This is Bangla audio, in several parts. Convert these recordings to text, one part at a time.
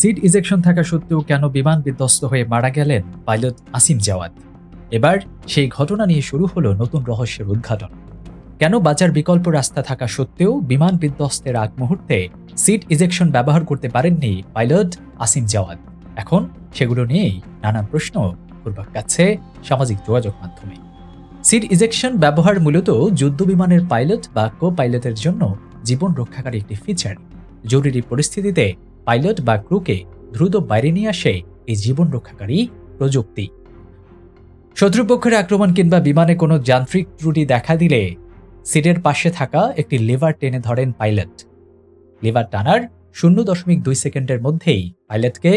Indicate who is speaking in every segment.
Speaker 1: সিট ইজেকশন থাকা সত্ত্বেও কেন বিমান বিধ্বস্ত হয়ে মারা গেলেন পাইলট আসিম জাওয়াদ? এবার সেই ঘটনা নিয়ে শুরু হলো নতুন রহস্যের উদ্ঘাটন। কেন বাঁচার বিকল্প রাস্তা থাকা সত্ত্বেও বিমান বিধ্বস্তের আগ মুহূর্তে সিট ইজেকশন ব্যবহার করতে পারেননি পাইলট আসিম জাওয়াদ? এখন সেগুলো নিয়েই নানান প্রশ্ন ঘুরপাক খাচ্ছে সামাজিক যোগাযোগ মাধ্যমে। সিট ইজেকশন ব্যবহার মূলত যুদ্ধ বিমানের পাইলট বা কো পাইলটের জন্য জীবন রক্ষাকারী একটি ফিচার। জরুরি পরিস্থিতিতে পাইলট বা ক্রুকে দ্রুত বাইরে নিয়ে আসে এই জীবন রক্ষাকারী প্রযুক্তি। শত্রুপক্ষের আক্রমণ কিংবা বিমানে কোনো যান্ত্রিক ত্রুটি দেখা দিলে সিটের পাশে থাকা একটি লিভার টেনে ধরেন পাইলট। লিভার টানার 0.2 সেকেন্ডের মধ্যেই পাইলটকে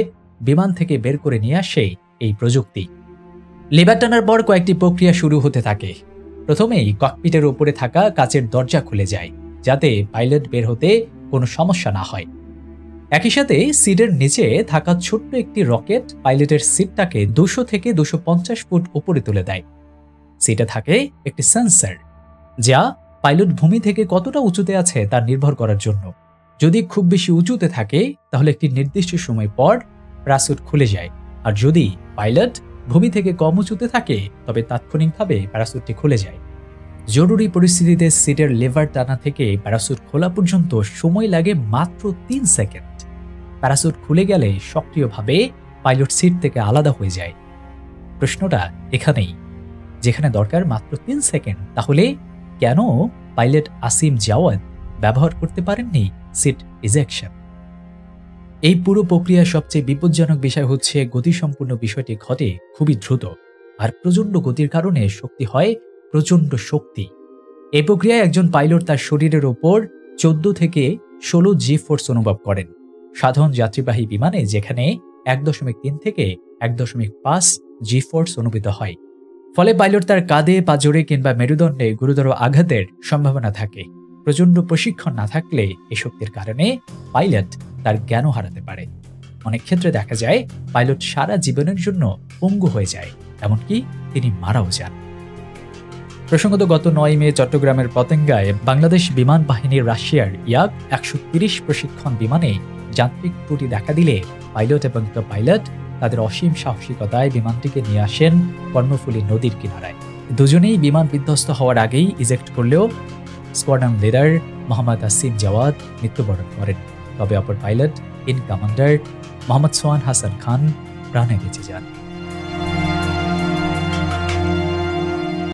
Speaker 1: বিমান থেকে বের করে নিয়ে আসে এই প্রযুক্তি। লিভার টানার পর কয়েকটি প্রক্রিয়া শুরু হতে থাকে। প্রথমেই ককপিটের উপরে থাকা কাচের দরজা খুলে যায়, যাতে পাইলট বের হতে কোনো সমস্যা না হয়। একই সাথে সিটের নিচে থাকা ছোট্ট একটি রকেট পাইলটের সিটটাকে 200 থেকে 250 ফুট উপরে তুলে দেয়। সিটে থাকে একটি সেন্সর, যা পাইলট ভূমি থেকে কতটা উঁচুতে আছে তা নির্ভর করার জন্য। যদি খুব বেশি উঁচুতে থাকে তাহলে একটি নির্দিষ্ট সময় পর প্যারাসুট খুলে যায়, আর যদি পাইলট ভূমি থেকে কম উঁচুতে থাকে তবে তাৎক্ষণিকভাবে প্যারাসুটটি খুলে যায়। জরুরি পরিস্থিতিতে সিটের লিভার টানা থেকে প্যারাসুট খোলা পর্যন্ত সময় লাগে মাত্র 3 সেকেন্ড। প্যারাসুট খুলে গেলে সক্রিয়ভাবে পাইলট সিট থেকে আলাদা হয়ে যায়। প্রশ্নটা এখানেই, যেখানে দরকার মাত্র 3 সেকেন্ড, তাহলে কেন পাইলট আসিম জাওয়াদ ব্যবহার করতে পারেননি সিট ইজেকশন? এই পুরো প্রক্রিয়ার সবচেয়ে বিপজ্জনক বিষয় হচ্ছে গতিসম্পূর্ণ বিষয়টি ঘটে খুবই দ্রুত, আর প্রচণ্ড গতির কারণে শক্তি হয় প্রচণ্ড শক্তি। এই প্রক্রিয়ায় একজন পাইলট তার শরীরের ওপর 14 থেকে 16 জি ফোর্স অনুভব করেন। সাধারণ যাত্রীবাহী বিমানে যেখানে 1.3 থেকে 1.5 জি ফোর্স অনুভূত হয়। ফলে পাইলট তার কাঁধে, পাঁজরে কিংবা মেরুদণ্ডে গুরুতর আঘাতের সম্ভাবনা থাকে। প্রচণ্ড প্রশিক্ষণ না থাকলে এই শক্তির কারণে পাইলট তার জ্ঞানও হারাতে পারে। অনেক ক্ষেত্রে দেখা যায় পাইলট সারা জীবনের জন্য পঙ্গু হয়ে যায়, এমনকি তিনি মারাও যান। প্রসঙ্গত গত 9 মে চট্টগ্রামের পতেঙ্গায় বাংলাদেশ বিমান বাহিনীর রাশিয়ার ইয়াক 130 প্রশিক্ষণ বিমানে যান্ত্রিক ত্রুটি দেখা দিলে পাইলট এবং পাইলট তাদের অসীম সাহসিকতায় বিমানটিকে নিয়ে আসেন কর্ণফুলী নদীর কিনারায়। দুজনেই বিমান বিধ্বস্ত হওয়ার আগেই ইজেক্ট করলেও স্কোয়াড্রন লিডার মোহাম্মদ আসিম জাওয়াদ মৃত্যুবরণ করেন। তবে অপর পাইলট ইন কমান্ডার মোহাম্মদ সোহান হাসান খান প্রাণে বেঁচে যান।